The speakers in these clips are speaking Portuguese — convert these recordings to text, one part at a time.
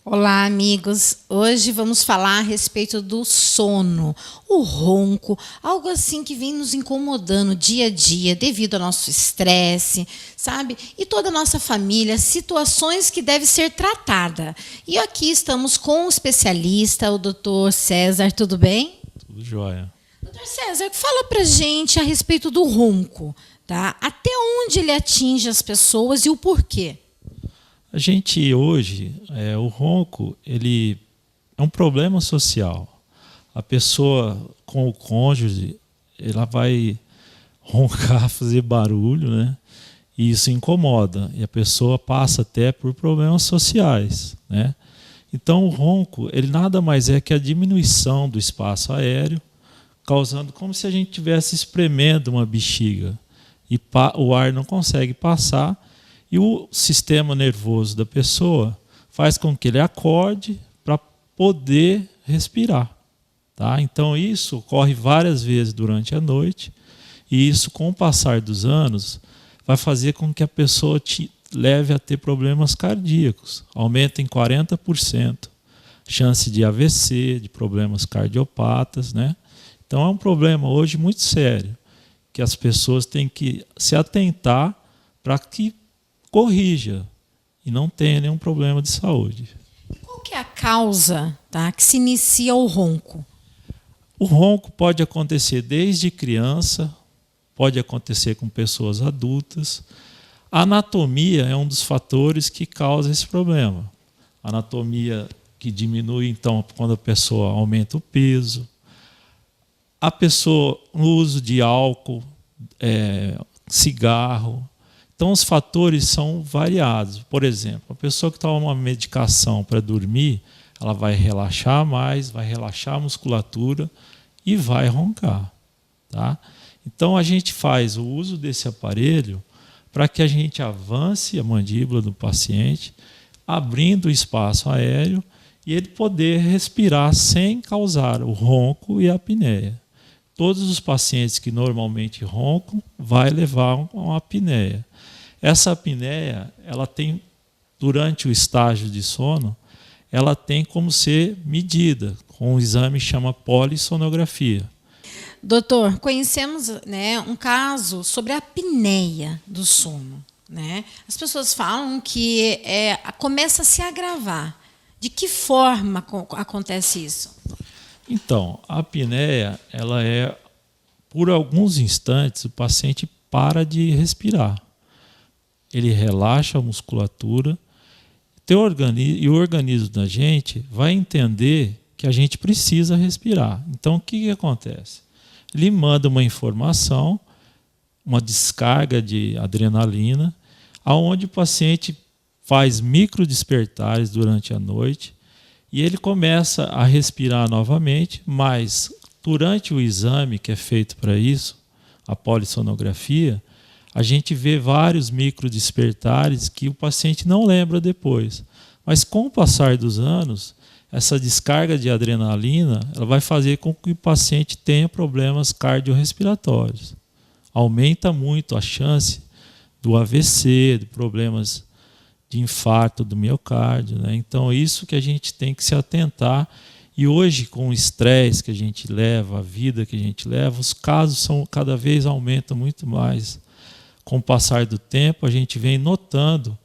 Olá, amigos. Hoje vamos falar a respeito do sono, o ronco, algo assim que vem nos incomodando dia a dia devido ao nosso estresse, sabe? E toda a nossa família, situações que devem ser tratadas. E aqui estamos com o especialista, o Dr. César. Tudo bem? Tudo jóia. Dr. César, fala pra gente a respeito do ronco, tá? Até onde ele atinge as pessoas e o porquê? A gente hoje, o ronco, ele é um problema social. A pessoa com o cônjuge, ela vai roncar, fazer barulho, né? E isso incomoda. E a pessoa passa até por problemas sociais, né? Então o ronco, ele nada mais é que a diminuição do espaço aéreo, causando como se a gente estivesse espremendo uma bexiga e o ar não consegue passar. E o sistema nervoso da pessoa faz com que ele acorde para poder respirar. Tá? Então isso ocorre várias vezes durante a noite, e isso, com o passar dos anos, vai fazer com que a pessoa te leve a ter problemas cardíacos. Aumenta em 40% a chance de AVC, de problemas cardiopatas, né? Então é um problema hoje muito sério, que as pessoas têm que se atentar para que corrija e não tenha nenhum problema de saúde. Qual que é a causa, tá, que se inicia o ronco? O ronco pode acontecer desde criança, pode acontecer com pessoas adultas. A anatomia é um dos fatores que causa esse problema. A anatomia que diminui, então, quando a pessoa aumenta o peso. A pessoa, no uso de álcool, cigarro. Então, os fatores são variados. Por exemplo, a pessoa que toma uma medicação para dormir, ela vai relaxar mais, vai relaxar a musculatura e vai roncar. Tá? Então, a gente faz o uso desse aparelho para que a gente avance a mandíbula do paciente, abrindo o espaço aéreo e ele poder respirar sem causar o ronco e a apneia. Todos os pacientes que normalmente roncam vai levar a uma apneia. Essa apneia, ela tem, durante o estágio de sono, ela tem como ser medida com um exame que chama polissonografia. Doutor, conhecemos, né, um caso sobre a apneia do sono, né? As pessoas falam que começa a se agravar. De que forma acontece isso? Então, a apneia, ela é, por alguns instantes, o paciente para de respirar. Ele relaxa a musculatura e o organismo da gente vai entender que a gente precisa respirar. Então, o que acontece? Ele manda uma informação, uma descarga de adrenalina, aonde o paciente faz microdespertares durante a noite e ele começa a respirar novamente, mas durante o exame que é feito para isso, a polissonografia, a gente vê vários microdespertares que o paciente não lembra depois. Mas com o passar dos anos, essa descarga de adrenalina ela vai fazer com que o paciente tenha problemas cardiorrespiratórios. Aumenta muito a chance do AVC, de problemas de infarto do miocárdio, né? Então, isso que a gente tem que se atentar. E hoje, com o estresse que a gente leva, a vida que a gente leva, os casos cada vez aumentam muito mais. Com o passar do tempo, a gente vem notando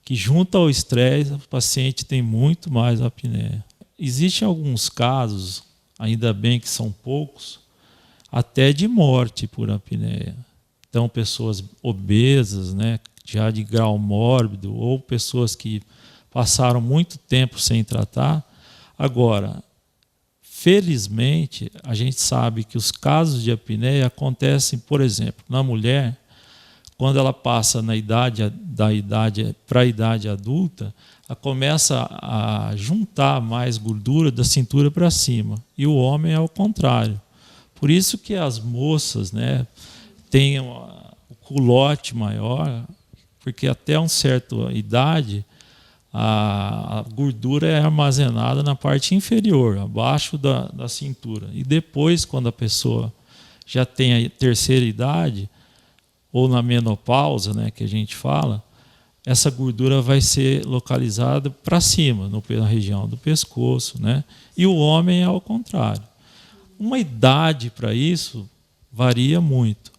que, junto ao estresse, o paciente tem muito mais apneia. Existem alguns casos, ainda bem que são poucos, até de morte por apneia. Então, pessoas obesas, né, já de grau mórbido, ou pessoas que passaram muito tempo sem tratar. Agora, felizmente, a gente sabe que os casos de apneia acontecem, por exemplo, na mulher, quando ela passa para a idade adulta, ela começa a juntar mais gordura da cintura para cima. E o homem é ao contrário. Por isso que as moças, né, têm o culote maior, porque até uma certa idade a gordura é armazenada na parte inferior, abaixo da cintura. E depois, quando a pessoa já tem a terceira idade, ou na menopausa, né, que a gente fala, essa gordura vai ser localizada para cima, na região do pescoço, né? E o homem é ao contrário. Uma idade para isso varia muito,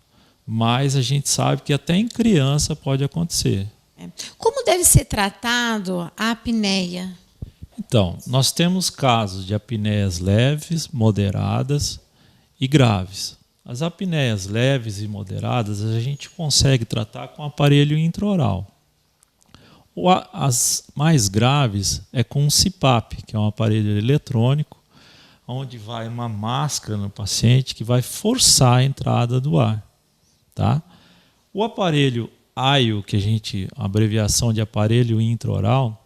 mas a gente sabe que até em criança pode acontecer. Como deve ser tratado a apneia? Então, nós temos casos de apneias leves, moderadas e graves. As apneias leves e moderadas a gente consegue tratar com aparelho intraoral. As mais graves é com um CPAP, que é um aparelho eletrônico, onde vai uma máscara no paciente que vai forçar a entrada do ar. Tá? O aparelho AIO, que a abreviação de aparelho intraoral,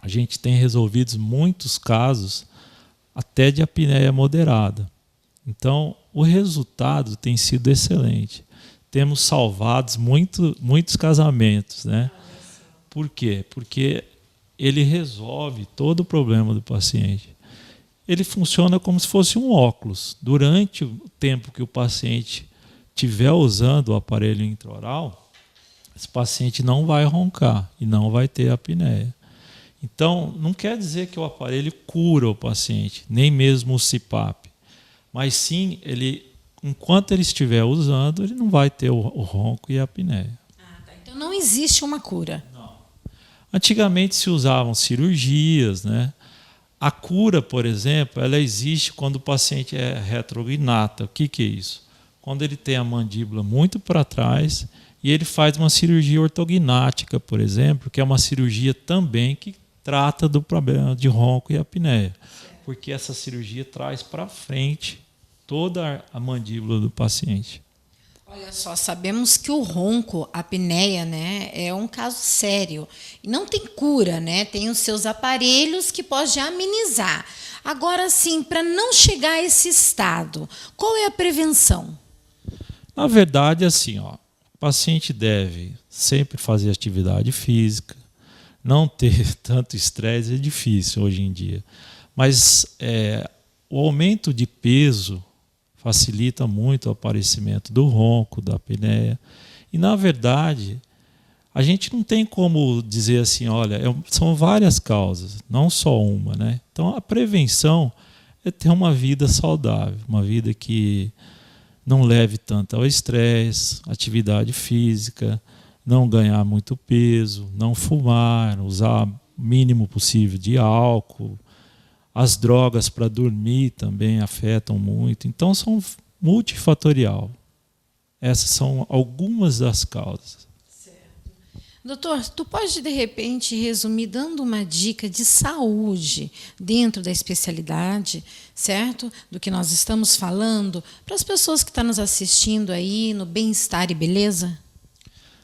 a gente tem resolvido muitos casos até de apneia moderada. Então, o resultado tem sido excelente. Temos salvado muitos casamentos, né? Por quê? Porque ele resolve todo o problema do paciente. Ele funciona como se fosse um óculos. Durante o tempo que o paciente estiver usando o aparelho intraoral, esse paciente não vai roncar e não vai ter apneia. Então, não quer dizer que o aparelho cura o paciente, nem mesmo o CPAP. Mas sim, enquanto ele estiver usando, ele não vai ter o ronco e a apneia. Tá. Então não existe uma cura. Não. Antigamente se usavam cirurgias, né? A cura, por exemplo, ela existe quando o paciente é retrognata. O que é isso? Quando ele tem a mandíbula muito para trás e ele faz uma cirurgia ortognática, por exemplo, que é uma cirurgia também que trata do problema de ronco e apneia. Porque essa cirurgia traz para frente toda a mandíbula do paciente. Olha só, sabemos que o ronco, a apneia, né, é um caso sério. E não tem cura, né? Tem os seus aparelhos que pode amenizar. Agora, sim, para não chegar a esse estado, qual é a prevenção? Na verdade, assim, o paciente deve sempre fazer atividade física, não ter tanto estresse, é difícil hoje em dia. Mas o aumento de peso facilita muito o aparecimento do ronco, da apneia. E, na verdade, a gente não tem como dizer assim, olha, são várias causas, não só uma, né? Então, a prevenção é ter uma vida saudável, uma vida que não leve tanto ao estresse, atividade física, não ganhar muito peso, não fumar, usar o mínimo possível de álcool. As drogas para dormir também afetam muito. Então, são multifatorial. Essas são algumas das causas. Certo. Doutor, tu pode, de repente, resumir dando uma dica de saúde dentro da especialidade, certo? Do que nós estamos falando, para as pessoas que estão nos assistindo aí no bem-estar e beleza?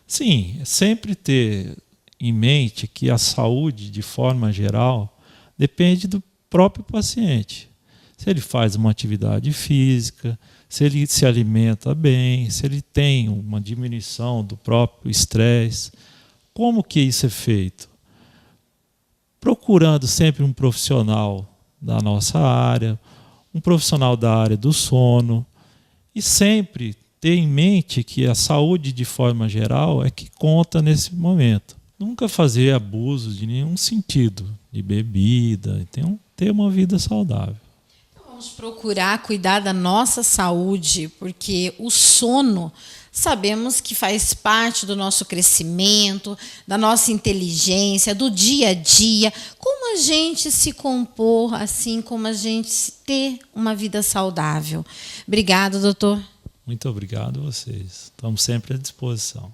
Sim, é sempre ter em mente que a saúde, de forma geral, depende do próprio paciente. Se ele faz uma atividade física, se ele se alimenta bem, se ele tem uma diminuição do próprio estresse. Como que isso é feito? Procurando sempre um profissional da nossa área, um profissional da área do sono, e sempre ter em mente que a saúde, de forma geral, é que conta nesse momento. Nunca fazer abuso de nenhum sentido, de bebida, ter uma vida saudável. Então, vamos procurar cuidar da nossa saúde, porque o sono, sabemos que faz parte do nosso crescimento, da nossa inteligência, do dia a dia. Como a gente se compor, assim como a gente ter uma vida saudável. Obrigada, doutor. Muito obrigado a vocês. Estamos sempre à disposição.